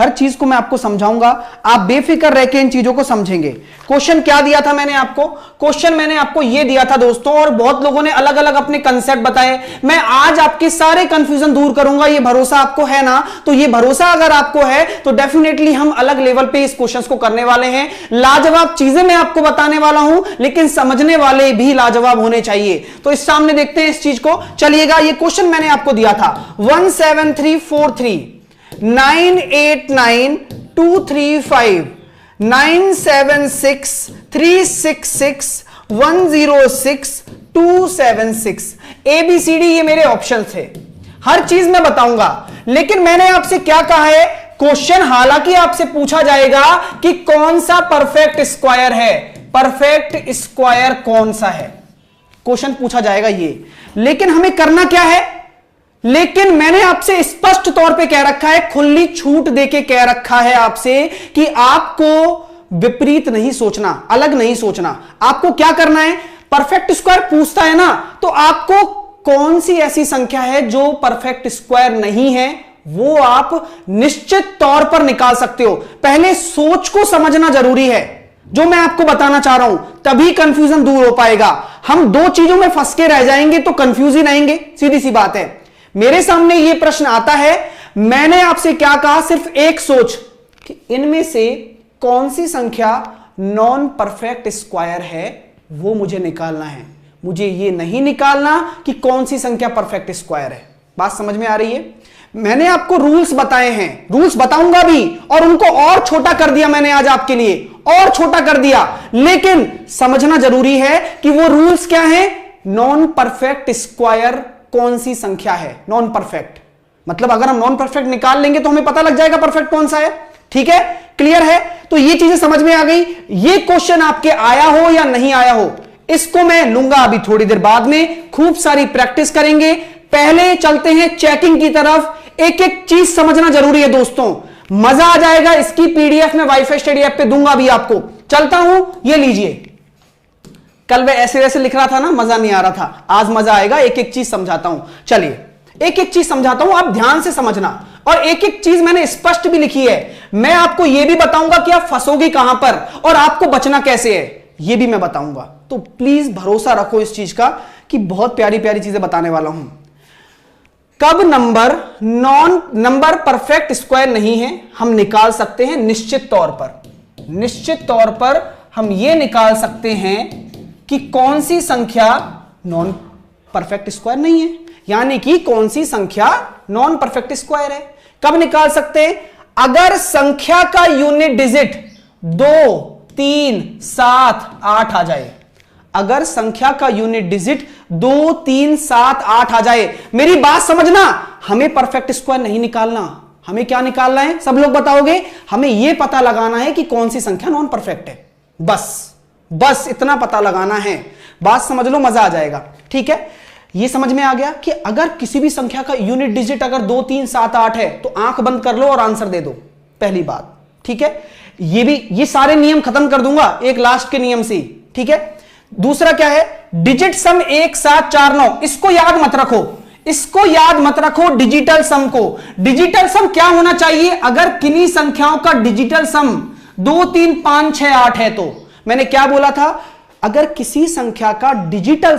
हर चीज को मैं आपको समझाऊंगा, आप बेफिक्र रह के इन चीजों को समझेंगे। क्वेश्चन क्या दिया था मैंने आपको? क्वेश्चन मैंने आपको ये दिया था दोस्तों, और बहुत लोगों ने अलग अलग अपने कंसेप्ट बताए। मैं आज आपके सारे कंफ्यूजन दूर करूंगा, ये भरोसा आपको है ना? तो ये भरोसा अगर आपको है तो डेफिनेटली हम अलग लेवल पे इस क्वेश्चन को करने वाले हैं। लाजवाब चीजें मैं आपको बताने वाला हूं, लेकिन समझने वाले भी लाजवाब होने चाहिए। तो इस सामने देखते हैं इस चीज को, चलिएगा। ये क्वेश्चन मैंने आपको दिया था 17343 989 235 976 366 106 276 ABCD, ये मेरे ऑप्शन थे। हर चीज मैं बताऊंगा, लेकिन मैंने आपसे क्या कहा है? क्वेश्चन हालांकि आपसे पूछा जाएगा कि कौन सा परफेक्ट स्क्वायर है, परफेक्ट स्क्वायर कौन सा है, क्वेश्चन पूछा जाएगा ये। लेकिन हमें करना क्या है? लेकिन मैंने आपसे स्पष्ट तौर पे कह रखा है, खुली छूट देके कह रखा है आपसे कि आपको विपरीत नहीं सोचना, अलग नहीं सोचना। आपको क्या करना है? परफेक्ट स्क्वायर पूछता है ना, तो आपको कौन सी ऐसी संख्या है जो परफेक्ट स्क्वायर नहीं है, वो आप निश्चित तौर पर निकाल सकते हो। पहले सोच को समझना जरूरी है, जो मैं आपको बताना चाह रहा हूं, तभी कंफ्यूजन दूर हो पाएगा। हम दो चीजों में फंस के रह जाएंगे तो कंफ्यूज ही रहेंगे, सीधी सी बात है। मेरे सामने यह प्रश्न आता है, मैंने आपसे क्या कहा? सिर्फ एक सोच कि इनमें से कौन सी संख्या नॉन परफेक्ट स्क्वायर है, वो मुझे निकालना है। मुझे यह नहीं निकालना कि कौन सी संख्या परफेक्ट स्क्वायर है। बात समझ में आ रही है? मैंने आपको रूल्स बताए हैं, रूल्स बताऊंगा भी, और उनको और छोटा कर दिया मैंने आज आपके लिए, और छोटा कर दिया। लेकिन समझना जरूरी है कि वो रूल्स क्या है। नॉन परफेक्ट स्क्वायर कौन सी संख्या है? नॉन परफेक्ट मतलब अगर हम नॉन परफेक्ट निकाल लेंगे तो हमें पता लग जाएगा परफेक्ट कौन सा है। ठीक है, क्लियर है? तो ये चीजें समझ में आ गई। ये क्वेश्चन आपके आया हो या नहीं आया हो, इसको मैं लूंगा अभी थोड़ी देर बाद में, खूब सारी प्रैक्टिस करेंगे। पहले चलते हैं चेकिंग की तरफ। एक एक चीज समझना जरूरी है दोस्तों, मजा आ जाएगा। इसकी पीडीएफ में वाईफाई स्टडी ऐप पे दूंगा भी आपको। चलता हूं, ये लीजिए। कल मैं ऐसे वैसे लिख रहा था ना, मजा नहीं आ रहा था, आज मजा आएगा। एक एक चीज समझाता हूं, चलिए एक एक चीज समझाता हूं, आप ध्यान से समझना। और एक एक चीज मैंने स्पष्ट भी लिखी है। मैं आपको यह भी बताऊंगा कि आप फंसोगे कहां पर और आपको बचना कैसे है, यह भी मैं बताऊंगा। तो प्लीज भरोसा रखो इस चीज का कि बहुत प्यारी प्यारी चीजें बताने वाला हूं। कब नंबर परफेक्ट स्क्वायर नहीं है, हम निकाल सकते हैं निश्चित तौर पर। निश्चित तौर पर हम यह निकाल सकते हैं कि कौन सी संख्या नॉन परफेक्ट स्क्वायर नहीं है, यानी कि कौन सी संख्या नॉन परफेक्ट स्क्वायर है। कब निकाल सकते हैं? अगर संख्या का यूनिट डिजिट 2, 3, 7, 8 आ जाए। अगर संख्या का यूनिट डिजिट 2, 3, 7, 8 आ जाए। मेरी बात समझना, हमें परफेक्ट स्क्वायर नहीं निकालना, हमें क्या निकालना है? सब लोग बताओगे? हमें यह पता लगाना है कि कौन सी संख्या नॉन परफेक्ट है। बस इतना पता लगाना है। बात समझ लो, मजा आ जाएगा। ठीक है, यह समझ में आ गया कि अगर किसी भी संख्या का यूनिट डिजिट अगर 2, 3, 7, 8 है तो आंख बंद कर लो और आंसर दे दो, पहली बात। ठीक है, ये सारे नियम खत्म कर दूंगा एक लास्ट के नियम से। ठीक है, दूसरा क्या है? डिजिट सम 1, 7, 4, 9। इसको याद मत रखो, इसको याद मत रखो, डिजिटल सम को। डिजिटल सम क्या होना चाहिए? अगर किन्हीं संख्याओं का डिजिटल सम 2, 3, 5, 6, 8 है तो मैंने क्या बोला था? अगर किसी संख्या का डिजिटल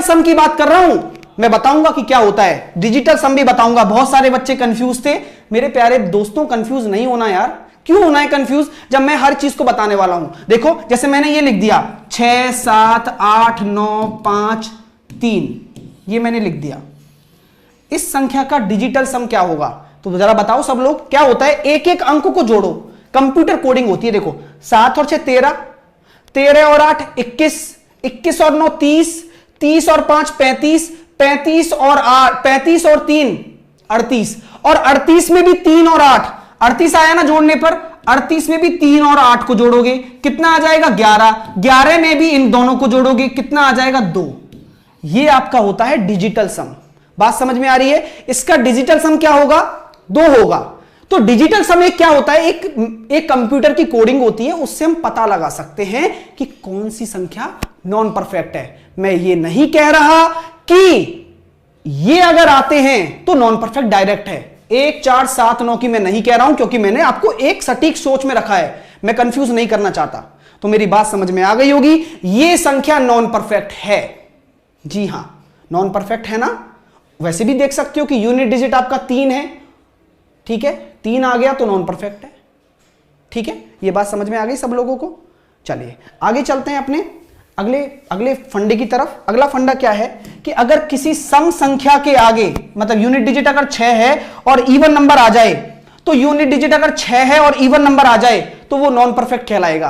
सम की बात कर रहा हूं, मैं बताऊंगा कि क्या होता है। डिजिटल सम भी बताऊंगा। बहुत सारे बच्चे कंफ्यूज थे। मेरे प्यारे दोस्तों, कंफ्यूज नहीं होना यार। क्यों होना है कंफ्यूज जब मैं हर चीज को बताने वाला हूं? देखो, जैसे मैंने ये लिख दिया 6, 7, 8, 9, 5, 3, ये मैंने लिख दिया। इस संख्या का डिजिटल सम क्या होगा? तो जरा बताओ सब लोग, क्या होता है? एक एक अंक को जोड़ो, कंप्यूटर कोडिंग होती है। देखो, 7 और 6 13, 13 और 8 21, 21 और 9 30, 30 और 5 35, 35 और 3 38, और 38 में भी 3 और 8, 38 आया ना जोड़ने पर, 38 में भी 3 और 8 को जोड़ोगे कितना आ जाएगा? 11, 11 में भी इन दोनों को जोड़ोगे कितना आ जाएगा? 2। ये आपका होता है डिजिटल सम। बात समझ में आ रही है? इसका डिजिटल सम क्या होगा? 2 होगा। तो डिजिटल सम एक क्या होता है? एक कंप्यूटर की कोडिंग होती है, उससे हम पता लगा सकते हैं कि कौन सी संख्या नॉन परफेक्ट है। मैं ये नहीं कह रहा कि ये अगर आते हैं तो नॉन परफेक्ट डायरेक्ट है, 1 4 7 9 की मैं नहीं कह रहा हूं, क्योंकि मैंने आपको एक सटीक सोच में रखा है, मैं कंफ्यूज नहीं करना चाहता। तो मेरी बात समझ में आ गई होगी, यह संख्या नॉन परफेक्ट है। जी हां, नॉन परफेक्ट है ना। वैसे भी देख सकते हो कि यूनिट डिजिट आपका 3 है, ठीक है, 3 आ गया तो नॉन परफेक्ट है। ठीक है, यह बात समझ में आ गई सब लोगों को। चलिए आगे चलते हैं अपने अगले फंडे की तरफ। अगला फंडा क्या है कि अगर किसी सम संख्या के आगे, मतलब यूनिट डिजिट अगर 6 है और इवन नंबर आ जाए, तो यूनिट डिजिट अगर 6 है और इवन नंबर आ जाए तो वो नॉन परफेक्ट कहलाएगा।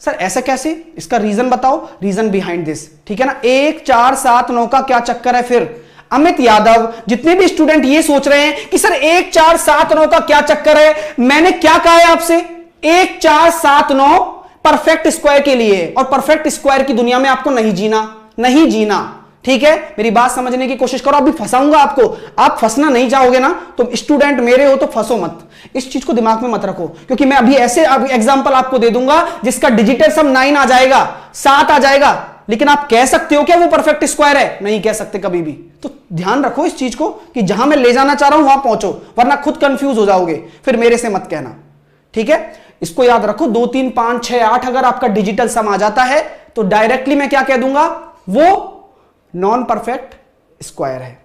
सर ऐसा कैसे, इसका रीजन बताओ, रीजन बिहाइंड दिस। ठीक है ना, 1 4 7 9 का क्या चक्कर है फिर? अमित यादव, जितने भी स्टूडेंट ये सोच रहे हैं कि सर 1 4 7 9 का क्या चक्कर है, मैंने क्या कहा है आपसे? 1 4 7 9 परफेक्ट स्क्वायर के लिए, और परफेक्ट स्क्वायर की दुनिया में आपको नहीं जीना। ठीक है, मेरी बात समझने की कोशिश करो। अभी फंसाऊंगा आपको, आप फंसना नहीं चाहोगे ना, तो स्टूडेंट मेरे हो तो फंसो मत, इस चीज को दिमाग में मत रखो, क्योंकि मैं अभी ऐसे एग्जांपल आपको दे दूंगा जिसका डिजिटल सम 9 आ जाएगा, 7 आ जाएगा, लेकिन आप कह सकते हो क्या वो परफेक्ट स्क्वायर है? नहीं कह सकते कभी भी। तो ध्यान रखो इस चीज को कि जहां मैं ले जाना चाह रहा हूं वहां पहुंचो, वरना खुद कंफ्यूज हो जाओगे, फिर मेरे से मत कहना। ठीक है, इसको याद रखो, 2 3 5 6 8 अगर आपका डिजिटल सम आ जाता है तो डायरेक्टली मैं क्या कह दूंगा? वो नॉन परफेक्ट स्क्वायर है।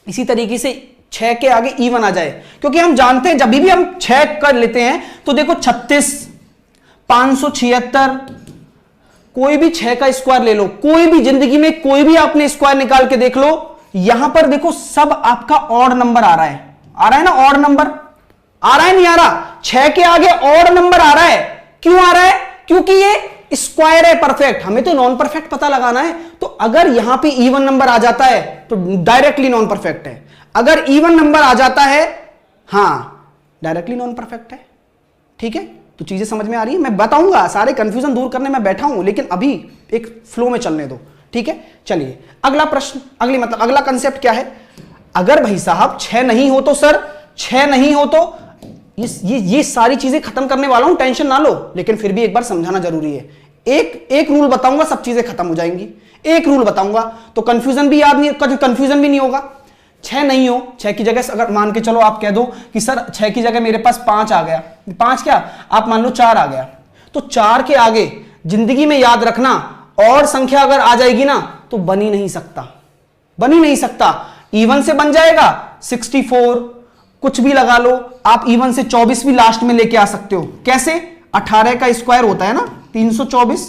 इसी तरीके से 6 के आगे इवन आ जाए, क्योंकि हम जानते हैं जब भी हम 6 कर लेते हैं तो देखो 36 576, कोई भी 6 का स्क्वायर ले लो, कोई भी जिंदगी में कोई भी आपने स्क्वायर निकाल के देख लो, यहां पर देखो सब आपका ऑड नंबर आ रहा है ना, ऑड नंबर आ रहा है, नहीं आ रहा? 6 के आगे ऑड नंबर आ रहा है, क्यों आ रहा है? क्योंकि ये स्क्वायर है परफेक्ट, हमें तो नॉन परफेक्ट पता लगाना है। तो अगर यहां पे इवन नंबर आ जाता है तो डायरेक्टली नॉन परफेक्ट है, अगर इवन नंबर आ जाता है, हां, डायरेक्टली नॉन परफेक्ट है। ठीक है, तो चीजें समझ में आ रही है? मैं बताऊंगा, सारे कंफ्यूजन दूर करने में बैठा हूं, लेकिन अभी एक फ्लो में चलने दो। ठीक है, चलिए अगला प्रश्न, अगला कंसेप्ट क्या है? अगर भाई साहब 6 नहीं हो तो सर, 6 नहीं हो तो ये सारी चीजें खत्म करने वाला हूं, टेंशन ना लो, लेकिन फिर भी एक बार समझाना जरूरी है। एक रूल बताऊंगा, सब चीजें खत्म हो जाएंगी। एक रूल बताऊंगा तो कंफ्यूजन भी कंफ्यूजन भी नहीं होगा। 6 नहीं हो, 6 की जगह अगर मान के चलो आप कह दो कि सर 6 की जगह मेरे पास 5 आ गया, 5 क्या आप मान लो 4 आ गया, तो 4 के आगे जिंदगी में याद रखना, और संख्या अगर आ जाएगी ना तो बन ही नहीं सकता। इवन से बन जाएगा 64, कुछ भी लगा लो आप, इवन से 24 भी लास्ट में लेके आ सकते हो। कैसे? 18 का स्क्वायर होता है ना 324,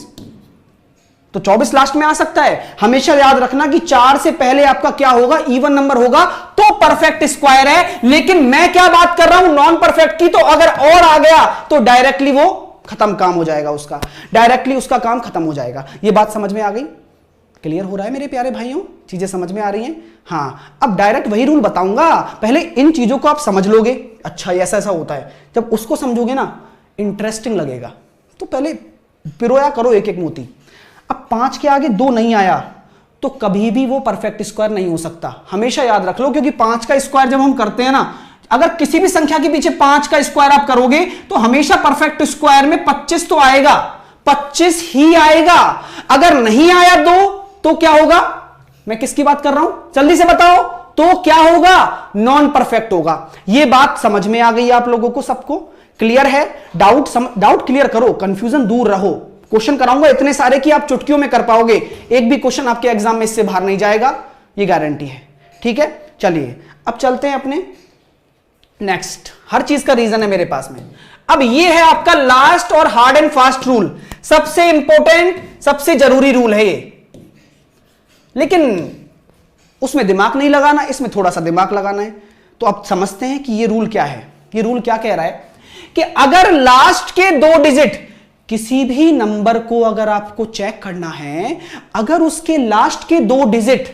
तो 24 लास्ट में आ सकता है। हमेशा याद रखना कि 4 से पहले आपका क्या होगा? इवन नंबर होगा, तो परफेक्ट स्क्वायर है। लेकिन मैं क्या बात कर रहा हूं? नॉन परफेक्ट की। तो अगर और आ गया तो डायरेक्टली वो खत्म काम हो जाएगा, उसका काम खत्म हो जाएगा। ये बात समझ में आ गई? क्लियर हो रहा है मेरे प्यारे भाइयों? चीजें समझ में आ रही हैं? हाँ, अब डायरेक्ट वही रूल बताऊंगा, पहले इन चीजों को आप समझ लोगे। अच्छा ऐसा होता है, जब उसको समझोगे ना इंटरेस्टिंग लगेगा। तो पहले पिरोया करो एक एक मोती। अब 5 के आगे 2 नहीं आया तो कभी भी वो परफेक्ट स्क्वायर नहीं हो सकता, हमेशा याद रख लो। क्योंकि 5 का स्क्वायर जब हम करते हैं ना, अगर किसी भी संख्या के पीछे 5 का स्क्वायर आप करोगे तो हमेशा परफेक्ट स्क्वायर में 25 तो आएगा, 25 ही आएगा। अगर नहीं आया 2 तो क्या होगा? मैं किसकी बात कर रहा हूं, जल्दी से बताओ। तो क्या होगा? नॉन परफेक्ट होगा। यह बात समझ में आ गई आप लोगों को? सबको क्लियर है? डाउट क्लियर करो, कंफ्यूजन दूर रहो। क्वेश्चन कराऊंगा इतने सारे कि आप चुटकियों में कर पाओगे, एक भी क्वेश्चन आपके एग्जाम में इससे बाहर नहीं जाएगा, ये गारंटी है। ठीक है, चलिए अब चलते हैं अपने नेक्स्ट। हर चीज का रीजन है मेरे पास में। अब ये है आपका लास्ट और हार्ड एंड फास्ट रूल, सबसे इंपॉर्टेंट, सबसे जरूरी रूल है ये, लेकिन उसमें दिमाग नहीं लगाना, इसमें थोड़ा सा दिमाग लगाना है। तो अब समझते हैं कि ये रूल क्या है। ये रूल क्या कह रहा है कि अगर लास्ट के 2 डिजिट, किसी भी नंबर को अगर आपको चेक करना है, अगर उसके लास्ट के 2 डिजिट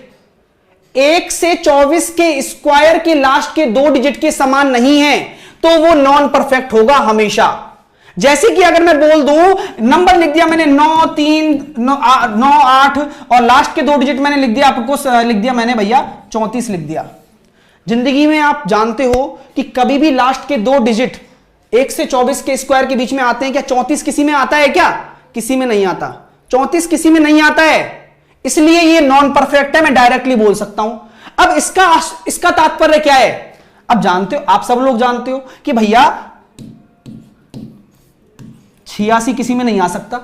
1 से 24 के स्क्वायर के लास्ट के 2 डिजिट के समान नहीं है तो वो नॉन परफेक्ट होगा हमेशा। जैसे कि अगर मैं बोल दूं, नंबर लिख दिया मैंने 9 3 9 8 और लास्ट के 2 डिजिट मैंने लिख दिया, आपको लिख दिया मैंने भैया 34 लिख दिया। जिंदगी में आप जानते हो कि कभी भी लास्ट के 2 डिजिट 1 से 24 के स्क्वायर के बीच में आते हैं क्या? 34 किसी में आता है क्या? किसी में नहीं आता। 34 किसी में नहीं आता है, इसलिए ये नॉन परफेक्ट है, मैं डायरेक्टली बोल सकता हूं। अब इसका तात्पर्य क्या है? अब जानते हो, आप सब लोग जानते हो कि भैया 86 किसी में नहीं आ सकता,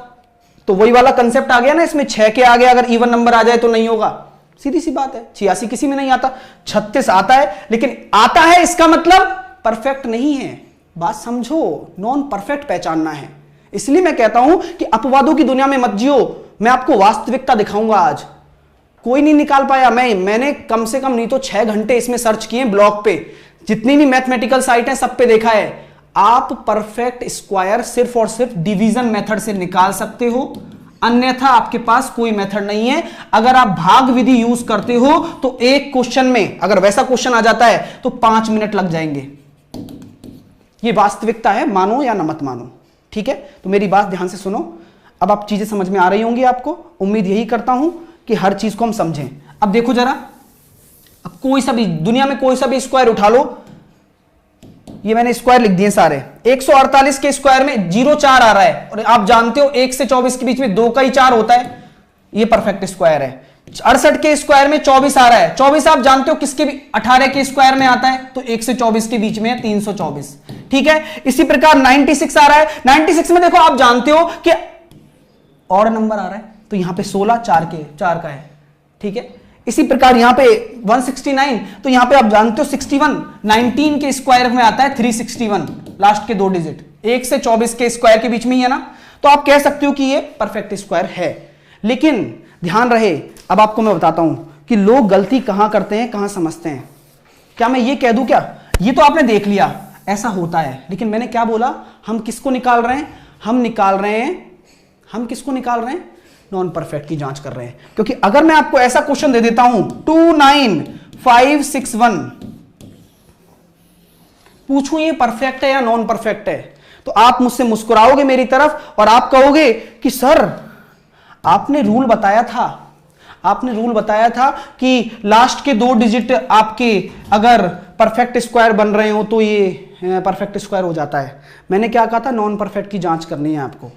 तो वही वाला कंसेप्ट आ गया ना इसमें, 6 के आगे अगर इवन नंबर आ जाए तो नहीं होगा, सीधी सी बात है। 86 किसी में नहीं आता, 36 आता है, लेकिन आता है इसका मतलब परफेक्ट नहीं है। बात समझो, नॉन परफेक्ट पहचानना है। इसलिए मैं कहता हूं कि अपवादों की दुनिया में मत जियो, मैं आपको वास्तविकता दिखाऊंगा आज। कोई नहीं निकाल पाया, मैंने कम से कम नहीं तो 6 घंटे इसमें सर्च किए ब्लॉग पे, जितनी भी मैथमेटिकल साइट है सब पे देखा है। आप परफेक्ट स्क्वायर सिर्फ और सिर्फ डिवीजन मेथड से निकाल सकते हो, अन्यथा आपके पास कोई मेथड नहीं है। अगर आप भाग विधि यूज करते हो तो एक क्वेश्चन में अगर वैसा क्वेश्चन आ जाता है तो 5 मिनट लग जाएंगे। ये वास्तविकता है, मानो या न मत मानो, ठीक है। तो मेरी बात ध्यान से सुनो, अब आप चीजें समझ में आ रही होंगी आपको, उम्मीद यही करता हूं कि हर चीज को हम समझें। अब देखो जरा, अब कोई सा भी दुनिया में कोई सा भी स्क्वायर उठा लो, ये मैंने स्क्वायर लिख दिए सारे। 148 के स्क्वायर में 0 4 आ रहा है, और आप जानते हो 1 से 24 के बीच में 2 का ही 4 होता है, ये परफेक्ट स्क्वायर है। 68 के स्क्वायर में 24 आ रहा है, 24 आप जानते हो किसके भी 18 के स्क्वायर में आता है, तो 1 से 24 के बीच में है 324, ठीक है। इसी प्रकार 96 आ रहा है, 96 में देखो आप जानते हो कि और नंबर आ रहा है, तो यहां पे 16 4 का है, ठीक है। इसी प्रकार यहां पे 169, तो यहां पे आप जानते हो 61, 19 के स्क्वायर में आता है 361, लास्ट के 2 डिजिट 1 से 24 के स्क्वायर के बीच में ही है ना, तो आप कह सकते हो कि ये परफेक्ट स्क्वायर है। लेकिन ध्यान रहे, अब आपको मैं बताता हूं कि लोग गलती कहां करते हैं, कहां समझते हैं। क्या मैं ये कह दूं क्या, ये तो आपने देख लिया ऐसा होता है, लेकिन मैंने क्या बोला, हम किसको निकाल रहे हैं, हम किसको निकाल रहे हैं, नॉन परफेक्ट की जांच कर रहे हैं। क्योंकि अगर मैं आपको ऐसा क्वेश्चन दे देता हूं 29561, पूछूं ये परफेक्ट है या नॉन परफेक्ट है, तो आप मुझसे मुस्कुराओगे मेरी तरफ और आप कहोगे कि सर आपने रूल बताया था कि लास्ट के 2 डिजिट आपके अगर परफेक्ट स्क्वायर बन रहे हो तो ये परफेक्ट स्क्वायर हो जाता है। मैंने क्या कहा था, नॉन परफेक्ट की जांच करनी है आपको।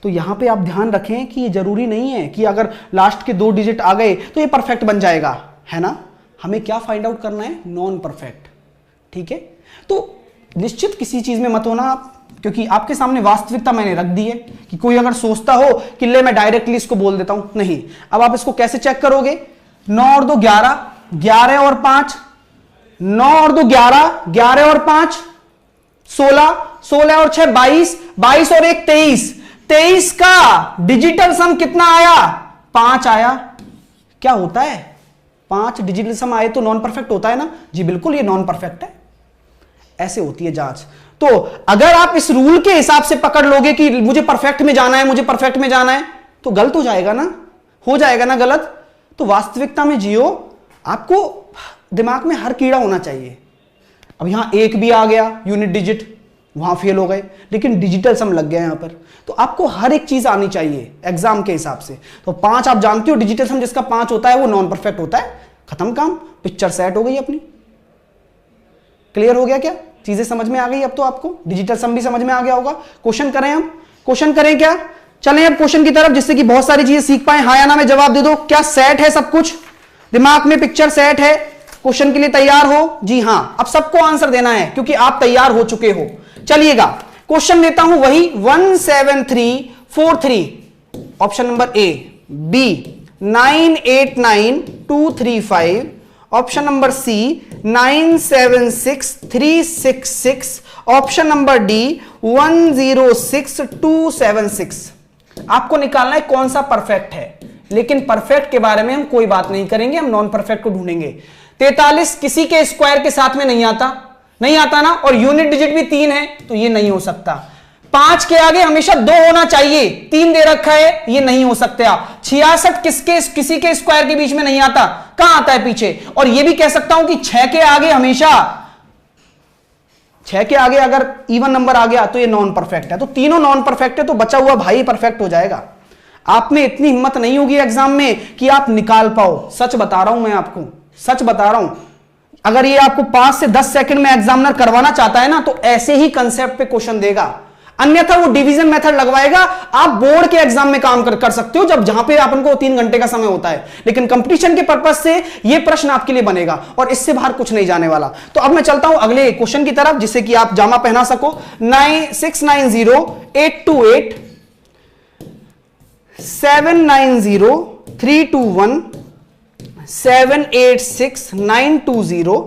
तो यहां पे आप ध्यान रखें कि ये जरूरी नहीं है कि अगर लास्ट के 2 डिजिट आ गए तो ये परफेक्ट बन जाएगा, है ना। हमें क्या फाइंड आउट करना है, नॉन परफेक्ट, ठीक है। तो निश्चित किसी चीज में मत होना आप, क्योंकि आपके सामने वास्तविकता मैंने रख दी है कि कोई अगर सोचता हो कि ले मैं डायरेक्टली इसको बोल देता हूं, नहीं। अब आप इसको कैसे चेक करोगे, 9 और 2 11, 11 और 5 9 और 2 11, 11 और 5 16, 16 और 6 22, 22 और 1 23, 23 का डिजिटल सम कितना आया, 5 आया। क्या होता है, 5 डिजिटल सम आए तो नॉन परफेक्ट होता है ना, जी बिल्कुल, ये नॉन परफेक्ट है। ऐसे होती है जांच। तो अगर आप इस रूल के हिसाब से पकड़ लोगे कि मुझे परफेक्ट में जाना है, तो गलत हो जाएगा ना, गलत। तो वास्तविकता में जियो, आपको दिमाग में हर कीड़ा होना चाहिए। अब यहां 1 भी आ गया यूनिट डिजिट, वहां फेल हो गए, लेकिन डिजिटल सम लग गया यहां पर। तो आपको हर एक चीज आनी चाहिए एग्जाम के हिसाब से। तो 5 आप जानते हो, डिजिटल सम जिसका 5 होता है वो नॉन परफेक्ट होता है, खत्म काम, पिक्चर सेट हो गई अपनी। क्लियर हो गया क्या, चीजें समझ में आ गई अब तो आपको, डिजिटल सम भी समझ में आ गया होगा। क्वेश्चन करें क्या, चलें अब क्वेश्चन की तरफ, जिससे कि बहुत सारी चीजें सीख पाए। हाँ या ना में जवाब दे दो, क्या सेट है सब कुछ, दिमाग में पिक्चर सेट है, क्वेश्चन के लिए तैयार हो, जी हां। अब सबको आंसर देना है क्योंकि आप तैयार हो चुके हो। चलिएगा क्वेश्चन देता हूं वही 17343, option number A, B 989235, option number C 976366, option number D 106276। आपको निकालना है कौन सा परफेक्ट है, लेकिन परफेक्ट के बारे में हम कोई बात नहीं करेंगे, हम नॉन परफेक्ट को ढूंढेंगे। 43 किसी के स्क्वायर के साथ में नहीं आता ना, और यूनिट डिजिट भी 3 है, तो ये नहीं हो सकता। 5 के आगे हमेशा 2 होना चाहिए, 3 दे रखा है, ये नहीं हो सकता। 66 किसी के स्क्वायर के बीच में नहीं आता, कहां आता है पीछे। और ये भी कह सकता हूं कि 6 के आगे हमेशा, 6 के आगे अगर इवन नंबर आ गया तो ये नॉन परफेक्ट है। तो तीनों नॉन परफेक्ट है, तो बचा हुआ भाई परफेक्ट हो जाएगा। आप में इतनी हिम्मत नहीं होगी एग्जाम में कि आप निकाल पाओ, सच बता रहा हूं मैं आपको, सच बता रहा हूं। अगर ये आपको 5 से 10 सेकंड में एग्जामिनर करवाना चाहता है ना, तो ऐसे ही कंसेप्ट पे क्वेश्चन देगा। अन्यथा वो डिवीजन मेथड लगवाएगा। आप बोर्ड के एग्जाम में काम कर सकते हो, जब जहां पे अपन को 3 घंटे का समय होता है, लेकिन कंपटीशन के पर्पस से ये प्रश्न आपके लिए बनेगा और इससे बाहर कुछ नहीं जाने वाला। तो अब मैं चलता हूं अगले क्वेश्चन की तरफ, जिससे कि आप जामा पहना सको। 9690-828 790-321 786-920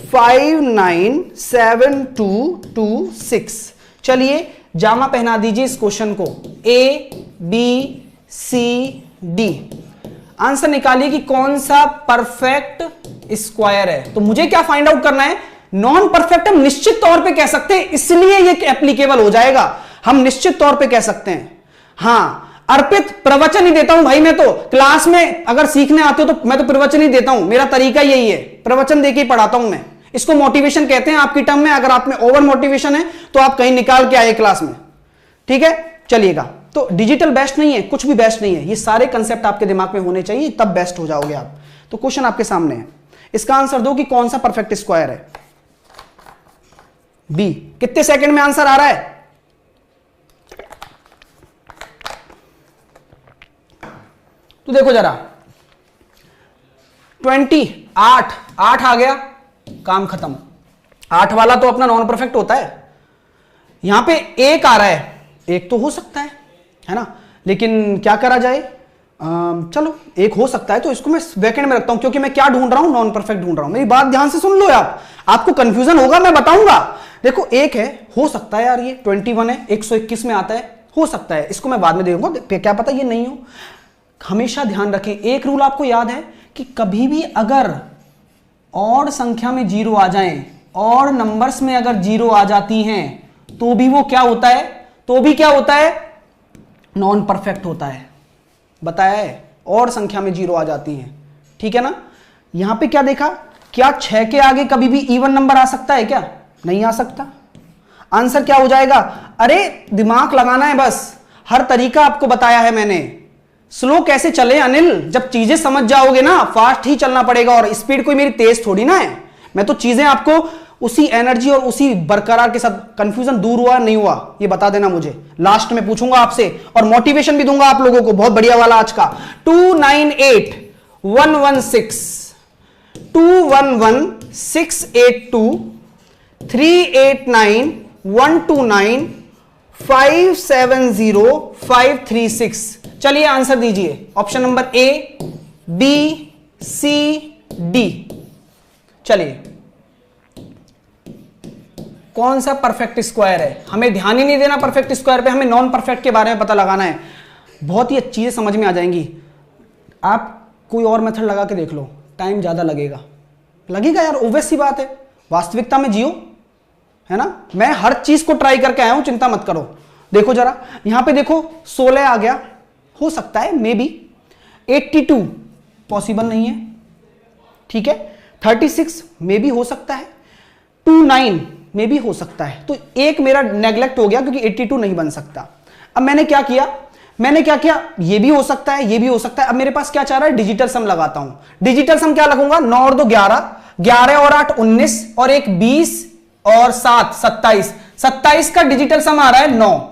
597226। चलिए जामा पहना दीजिए इस क्वेश्चन को। A B C D answer निकालिए कि कौन सा परफेक्ट स्क्वायर है। तो मुझे क्या फाइंड आउट करना है? नॉन परफेक्ट हम निश्चित तौर पे कह सकते हैं, इसलिए ये एप्लीकेबल हो जाएगा। हम निश्चित तौर पे कह सकते हैं। हां अर्पित, प्रवचन ही देता हूं भाई मैं तो क्लास में, अगर सीखने आते हो तो मैं तो प्रवचन ही देता हूं, मेरा तरीका यही है, प्रवचन देके ही पढ़ाता हूं मैं। इसको मोटिवेशन कहते हैं आपकी टर्म में। अगर आप में ओवर मोटिवेशन है तो आप कहीं निकाल के आए क्लास में, ठीक है। चलिएगा, तो डिजिटल बेस्ट नहीं है, कुछ भी बेस्ट नहीं है, ये सारे कंसेप्ट आपके दिमाग में होने चाहिए, तब बेस्ट हो जाओगे आप। तो क्वेश्चन आपके सामने है, इसका आंसर दो कि कौन सा परफेक्ट स्क्वायर है। बी। कितने सेकंड में आंसर आ रहा है? तो देखो जरा, 28 आ गया, काम खत्म। 8 वाला तो अपना नॉन परफेक्ट होता है। यहां पे 1 आ रहा है, 1 तो हो सकता है ना, लेकिन क्या करा जाए? चलो 1 हो सकता है तो इसको मैं वेकेंड में रखता हूं, क्योंकि मैं क्या ढूंढ रहा हूं? नॉन परफेक्ट ढूंढ रहा हूं। मेरी बात ध्यान से सुन लो आप, आपको कंफ्यूजन होगा, मैं बताऊंगा। देखो 1 है, हो सकता है यार ये 21 है, 121 में आता है, हो सकता है, इसको मैं बाद में दूंगा, क्या पता ये नहीं हो। हमेशा ध्यान रखें, एक रूल आपको याद है कि कभी भी अगर और संख्या में 0 आ जाएं, और नंबर्स में अगर 0 आ जाती हैं, तो भी वो क्या होता है? तो भी क्या होता है? नॉन परफेक्ट होता है। बताया है, और संख्या में 0 आ जाती हैं, ठीक है ना। यहां पे क्या देखा? क्या 6 के आगे कभी भी इवन नंबर आ सकता है क्या? नहीं आ सकता। आंसर क्या हो जाएगा? अरे दिमाग लगाना है बस, हर तरीका आपको बताया है मैंने। स्लो कैसे चले अनिल? जब चीजें समझ जाओगे ना, फास्ट ही चलना पड़ेगा, और स्पीड कोई मेरी तेज थोड़ी ना है। मैं तो चीजें आपको उसी एनर्जी और उसी बरकरार के साथ, कंफ्यूजन दूर हुआ नहीं हुआ ये बता देना मुझे, लास्ट में पूछूंगा आपसे, और मोटिवेशन भी दूंगा आप लोगों को बहुत बढ़िया वाला आज का। 298116 211682 389129 570536। चलिए आंसर दीजिए, option number A, B, C, D. चलिए कौन सा परफेक्ट स्क्वायर है? हमें ध्यान ही नहीं देना परफेक्ट स्क्वायर पे, हमें नॉन परफेक्ट के बारे में पता लगाना है। बहुत ही अच्छी चीजें समझ में आ जाएंगी। आप कोई और मेथड लगा के देख लो, टाइम ज्यादा लगेगा यार, ओब्वियस सी बात है, वास्तविकता में जियो, है ना। मैं हर चीज को ट्राई करके आया हूं, चिंता मत करो। देखो जरा, यहां पे देखो 16 आ गया, हो सकता है मे बी। 82 पॉसिबल नहीं है, ठीक है। 36 मे बी हो सकता है। 29 में भी हो सकता है। तो एक मेरा नेग्लेक्ट हो गया, क्योंकि 82 नहीं बन सकता। अब मैंने क्या किया, ये भी हो सकता है, ये भी हो सकता है। अब मेरे पास क्या चाह रहा है? डिजिटल सम लगाता हूं। डिजिटल सम क्या लगूंगा? 9 और 2 11, 11 और 8 19, और एक 20 और 7 27। 27 का डिजिटल सम आ रहा है 9।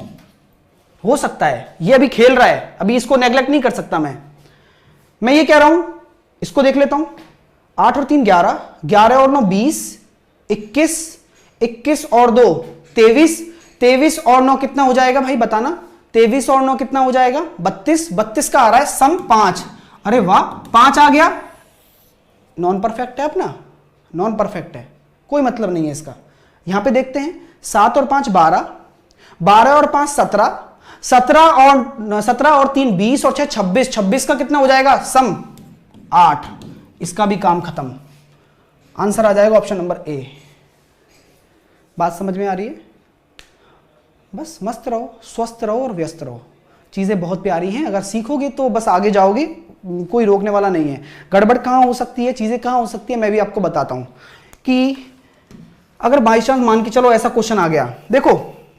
हो सकता है, ये अभी खेल रहा है, अभी इसको नेग्लेक्ट नहीं कर सकता मैं ये कह रहा हूं, इसको देख लेता हूं। 8 और 3 11, 11 और 9 20, 21, 21 और 2 23, 23 और 9 कितना हो जाएगा भाई बताना? 23 और 9 कितना हो जाएगा? 32, 32 का आ रहा है सम 5। अरे वाह, 5 आ गया। नॉन परफेक्ट है अपना, नॉन परफेक्ट है, कोई मतलब नहीं है इसका। यहां पे देखते हैं, 7 और 5 12, 12 और 5 17, 17 और 3 20 और 6 26, 26 का कितना हो जाएगा सम? 8। इसका भी काम खत्म। आंसर आ जाएगा ऑप्शन नंबर ए। बात समझ में आ रही है? बस मस्त रहो, स्वस्थ रहो और व्यस्त रहो। चीजें बहुत प्यारी हैं, अगर सीखोगे तो बस आगे जाओगे, कोई रोकने वाला नहीं है। गड़बड़ कहां हो सकती है, चीजें कहां हो सकती है, मैं भी आपको बताता हूं। कि अगर बाई चांस मान के चलो ऐसा क्वेश्चन आ गया, देखो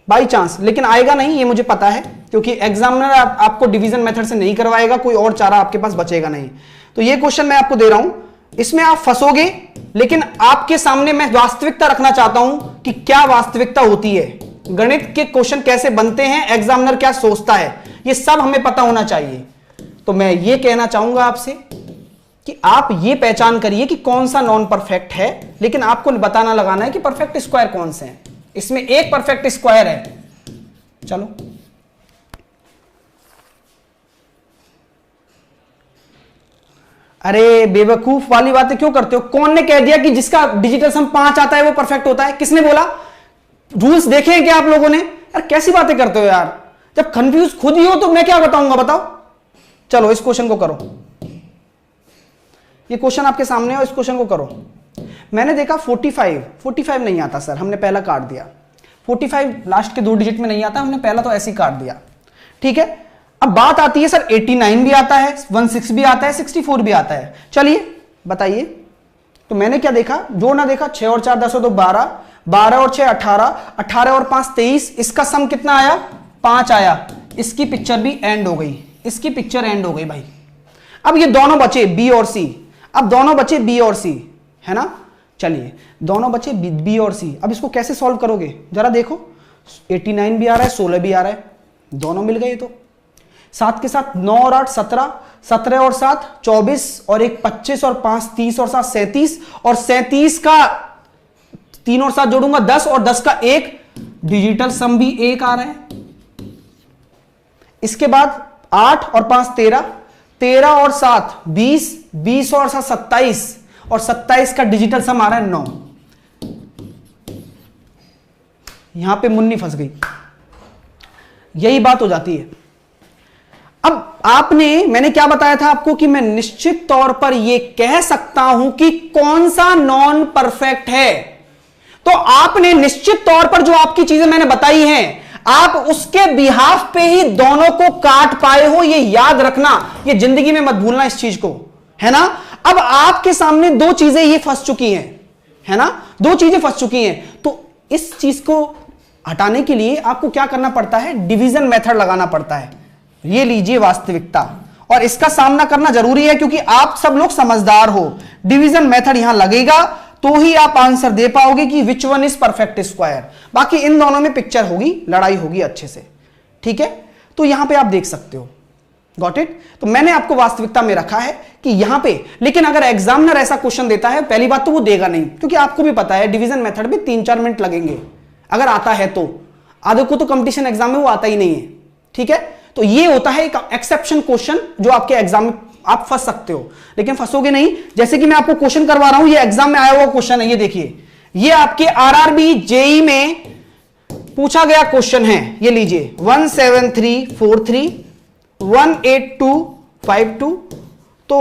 बाई चांस, लेकिन आएगा नहीं ये मुझे पता है, क्योंकि एग्जामिनर आपको डिवीजन मेथड से नहीं करवाएगा, कोई और चारा आपके पास बचेगा नहीं। तो ये क्वेश्चन मैं आपको दे रहा हूं, इसमें आप फंसोगे, लेकिन आपके सामने मैं वास्तविकता रखना चाहता हूं कि क्या वास्तविकता होती है। गणित के क्वेश्चन कैसे बनते हैं, एग्जामिनर क्या सोचता है, ये सब हमें पता होना चाहिए। तो मैं ये कहना चाहूंगा आपसे कि आप ये पहचान करिए कि कौन सा नॉन परफेक्ट है, लेकिन आपको बताना लगाना है कि परफेक्ट स्क्वायर कौन से हैं। इसमें एक परफेक्ट स्क्वायर है। चलो अरे बेवकूफ वाली बातें क्यों करते हो? कौन ने कह दिया कि जिसका डिजिटल सम 5 आता है वो परफेक्ट होता है? किसने बोला? रूल्स देखे हैं क्या आप लोगों ने? यार कैसी बातें करते हो यार, जब कंफ्यूज खुद ही हो तो मैं क्या बताऊंगा, बताओ। चलो इस क्वेश्चन को करो, ये क्वेश्चन आपके सामने हो, इस क्वेश्चन को करो। मैंने देखा 45 नहीं आता सर, हमने पहला काट दिया। 45 लास्ट के 2 डिजिट में नहीं आता, हमने पहला तो ऐसे ही काट दिया, ठीक है। अब बात आती है सर 89 भी आता है, 16 भी आता है, 64 भी आता है। चलिए बताइए, तो मैंने क्या देखा, जो ना देखा, 6 और 4 10 और 2 12, 12 और 6 18, 18 और 5 23, इसका सम कितना आया? 5 आया। इसकी पिक्चर भी एंड हो गई, इसकी पिक्चर एंड हो गई भाई। अब ये दोनों बचे बी और सी, अब दोनों बचे बी और सी, है ना। चलिए दोनों बचे बी और सी, अब इसको कैसे सॉल्व करोगे जरा देखो। 89 भी आ रहा है, 16 भी आ रहा है, दोनों मिल गए। तो 7 के साथ 9 और 8 17, 17 और 7 24, और एक 25 और 5 30 और 7 37, और 37 का 3 और 7 जोड़ूंगा 10, और 10 का 1, डिजिटल सम भी 1 आ रहा है। इसके बाद 8 और 5 13, 13 और 7 20, 20 और 7 27, और 27 का डिजिटल सम आ रहा है 9। यहां पे मुन्नी फंस गई, यही बात हो जाती है। अब मैंने क्या बताया था आपको कि मैं निश्चित तौर पर यह कह सकता हूं कि कौन सा नॉन परफेक्ट है। तो आपने निश्चित तौर पर जो आपकी चीजें मैंने बताई हैं, आप उसके बिहाफ पे ही दोनों को काट पाए हो, ये याद रखना, ये जिंदगी में मत भूलना इस चीज को, है ना। अब आपके सामने 2 चीजें ये फंस चुकी हैं, है ना, 2 चीजें फंस चुकी हैं। तो इस चीज को हटाने के लिए आपको क्या करना पड़ता है? डिवीजन मेथड लगाना पड़ता है। ये लीजिए वास्तविकता, और इसका सामना करना जरूरी है क्योंकि आप सब लोग समझदार हो। डिवीजन मेथड यहां लगेगा तो ही आप आंसर दे पाओगे कि which one is perfect square. बाकी इन दोनों में पिक्चर होगी, लड़ाई होगी अच्छे से, ठीक है। तो यहां पे आप देख सकते हो, गॉट इट। तो मैंने आपको वास्तविकता में रखा है कि यहां पे, लेकिन अगर एग्जामिनर ऐसा क्वेश्चन देता है, पहली बात तो वो देगा नहीं, क्योंकि आपको भी पता है डिवीजन मेथड में 3-4 मिनट लगेंगे, अगर आता है तो। आधे को तो कंपटीशन एग्जाम में वो आता ही नहीं है, ठीक है। तो ये होता है एक एक्सेप्शन क्वेश्चन जो आपके एग्जाम में आप फंस सकते हो, लेकिन फंसोगे नहीं। जैसे कि मैं आपको क्वेश्चन करवा रहा हूं, ये एग्जाम में आया हुआ क्वेश्चन है, ये देखिए, ये आपके आरआरबी जेई में पूछा गया क्वेश्चन है। ये लीजिए 17343 18252। तो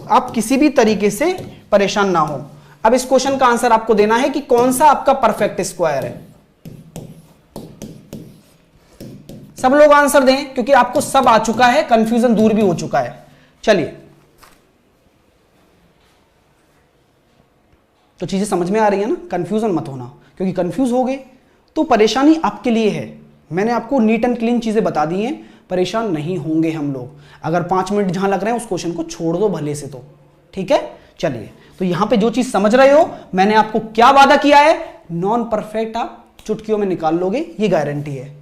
आप किसी भी तरीके से परेशान ना हो। अब इस क्वेश्चन का आंसर आपको देना है कि कौन सा आपका परफेक्ट स्क्वायर है। सब लोग आंसर दें क्योंकि आपको सब आ चुका है, कंफ्यूजन दूर भी हो चुका है। चलिए, तो चीजें समझ में आ रही है ना, कंफ्यूजन मत होना, क्योंकि कंफ्यूज हो गए तो परेशानी आपके लिए है। मैंने आपको नीट एंड क्लीन चीजें बता दी हैं, परेशान नहीं होंगे हम लोग। अगर 5 मिनट जहां लग रहे हैं उस क्वेश्चन को छोड़ दो भले से, तो ठीक है। चलिए, तो यहां पे जो चीज समझ रहे हो, मैंने आपको क्या वादा किया है, नॉन परफेक्ट आप चुटकियों में निकाल लोगे, ये गारंटी है,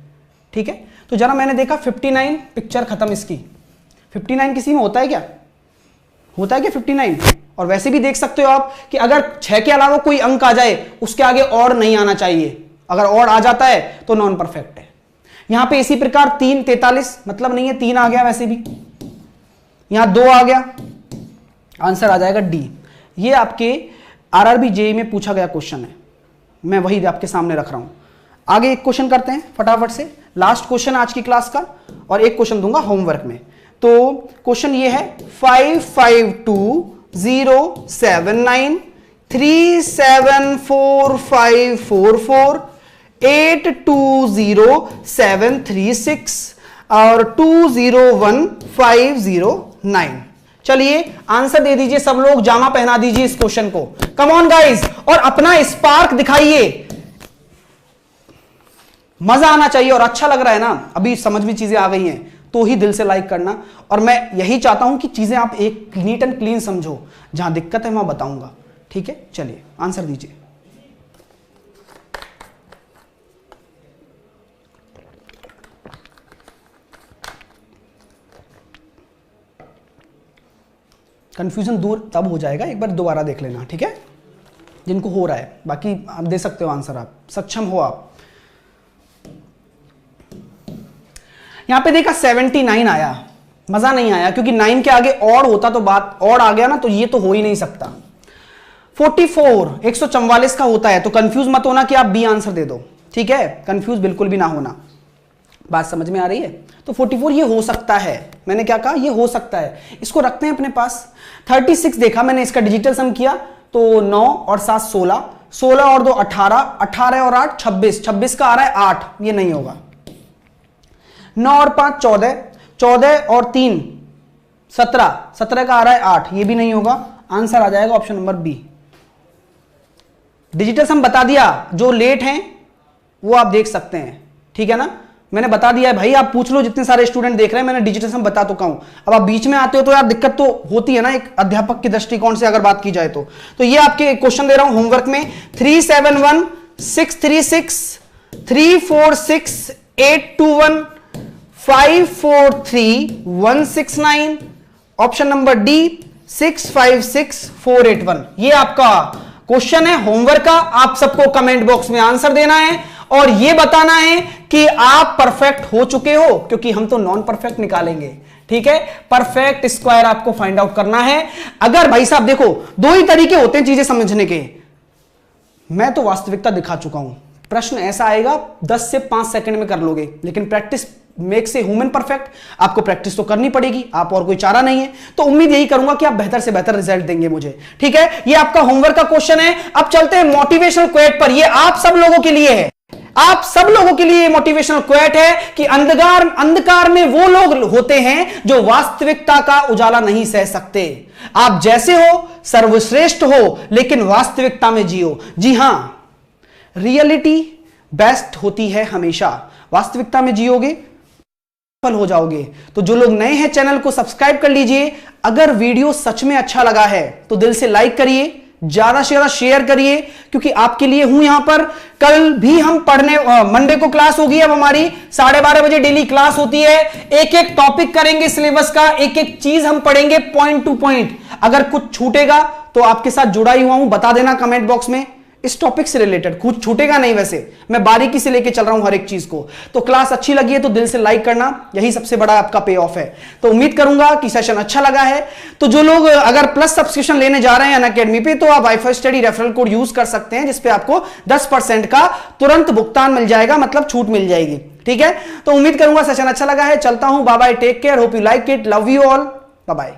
ठीक है। तो जरा मैंने देखा 59, पिक्चर खत्म इसकी। 59 किसी में होता है क्या? होता है क्या 59? और वैसे भी देख सकते हो आप कि अगर 6 के अलावा कोई अंक आ जाए, उसके आगे और नहीं आना चाहिए। अगर और आ जाता है तो नॉन परफेक्ट है। यहां पे इसी प्रकार 3 43 मतलब नहीं है, 3 आ गया, वैसे भी यहां 2 आ गया, आंसर आ जाएगा डी। ये आपके आरआरबी जेईई में पूछा गया क्वेश्चन है, मैं वही आपके सामने रख रहा हूं। आगे एक क्वेश्चन करते हैं फटाफट से, लास्ट क्वेश्चन आज की क्लास का, और एक क्वेश्चन दूंगा होमवर्क में। तो क्वेश्चन ये है 552079 3744544 820736 और 201509। चलिए आंसर दे दीजिए सब लोग, जामा पहना दीजिए इस क्वेश्चन को, कम ऑन गाइस, और अपना स्पार्क दिखाइए। मजा आना चाहिए, और अच्छा लग रहा है ना, अभी समझ में चीजें आ गई हैं तो ही दिल से लाइक करना। और मैं यही चाहता हूं कि चीजें आप एक नीट एंड क्लीन समझो, जहां दिक्कत है वहां बताऊंगा, ठीक है। चलिए आंसर दीजिए। कंफ्यूजन दूर तब हो जाएगा, एक बार दोबारा देख लेना, ठीक है, जिनको हो रहा है। बाकी आप दे सकते हो आंसर, आप सक्षम हो आप। यहां पे देखा 79 आया, मजा नहीं आया क्योंकि 9 के आगे और होता तो बात और आ गया ना, तो ये तो हो ही नहीं सकता। 44 144 का होता है, तो कंफ्यूज मत होना कि आप बी आंसर दे दो, ठीक है, कंफ्यूज बिल्कुल भी ना होना। बात समझ में आ रही है? तो 44 ये हो सकता है, मैंने क्या कहा, ये हो सकता है, इसको रखते हैं अपने पास। 36 देखा मैंने, इसका डिजिटल सम किया तो 9 और 7 16, 16 और 2 18, 18 और 8 26, 26 का आ रहा है 8, ये नहीं होगा। 9 और 5 14, 14 और 3 17, 17 का आ रहा है 8, ये भी नहीं होगा। आंसर आ जाएगा ऑप्शन नंबर बी। डिजिटल सम बता दिया, जो लेट हैं वो आप देख सकते हैं, ठीक है ना, मैंने बता दिया है भाई, आप पूछ लो, जितने सारे स्टूडेंट देख रहे हैं मैंने डिजिटल सम बता चुका हूं। अब आप बीच में आते हो तो यार दिक्कत तो होती है ना, एक अध्यापक के दृष्टिकोण से अगर बात की जाए तो ये आपके क्वेश्चन दे रहा हूं होमवर्क में। 371 636 346 821 543 169, ऑप्शन नंबर डी 656 481। ये आपका क्वेश्चन है होमवर्क का, आप सबको कमेंट बॉक्स में आंसर देना है और यह बताना है कि आप परफेक्ट हो चुके हो, क्योंकि हम तो नॉन परफेक्ट निकालेंगे, ठीक है। परफेक्ट स्क्वायर आपको फाइंड आउट करना है। अगर भाई साहब देखो, दो ही तरीके होते हैं चीजें समझने के, मैं तो वास्तविकता दिखा चुका हूं। प्रश्न ऐसा आएगा 10 से 5 सेकंड में कर लोगे, लेकिन practice makes a human perfect, आपको प्रैक्टिस तो करनी पड़ेगी, आप और कोई चारा नहीं है। तो उम्मीद यही करूंगा कि आप बेहतर से बेहतर रिजल्ट देंगे मुझे, ठीक है। ये आपका होमवर्क का क्वेश्चन है। अब चलते हैं मोटिवेशनल क्वेट पर। ये आप सब लोगों के लिए है, आप सब लोगों के लिए मोटिवेशनल क्वेट है कि अंधकार में वो लोग होते हैं जो वास्तविकता का उजाला नहीं सह सकते। आप जैसे हो सर्वश्रेष्ठ हो, लेकिन वास्तविकता में जियो। जी हां, रियलिटी बेस्ट होती है हमेशा। वास्तविकता में जियोगे सफल हो जाओगे। तो जो लोग नए हैं चैनल को सब्सक्राइब कर लीजिए। अगर वीडियो सच में अच्छा लगा है तो दिल से लाइक करिए, ज्यादा से ज्यादा शेयर करिए, क्योंकि आपके लिए हूं यहां पर। कल भी हम पढ़ने, मंडे को क्लास होगी, अब हमारी 12:30 बजे डेली क्लास होती है। एक एक टॉपिक करेंगे सिलेबस का, एक एक चीज हम पढ़ेंगे पॉइंट टू पॉइंट। अगर कुछ छूटेगा तो आपके साथ जुड़ा ही हुआ हूं, बता देना कमेंट बॉक्स में। इस टॉपिक से रिलेटेड कुछ छूटेगा नहीं, वैसे मैं बारीकी से लेके चल रहा हूं हर एक चीज को। तो क्लास अच्छी लगी है तो दिल से लाइक करना, यही सबसे बड़ा आपका पे ऑफ है। तो उम्मीद करूंगा कि सेशन अच्छा लगा है। तो जो लोग अगर प्लस सब्सक्रिप्शन लेने जा रहे हैं अनअकैडमी पे, तो आप wifi study referral code use कर सकते हैं, जिसपे आपको 10% का तुरंत भुगतान मिल जाएगा, मतलब छूट मिल जाएगी, ठीक है। तो उम्मीद करूंगा सेशन अच्छा लगा है। चलता हूं, bye bye, take care, hope you like it, love you all, bye bye.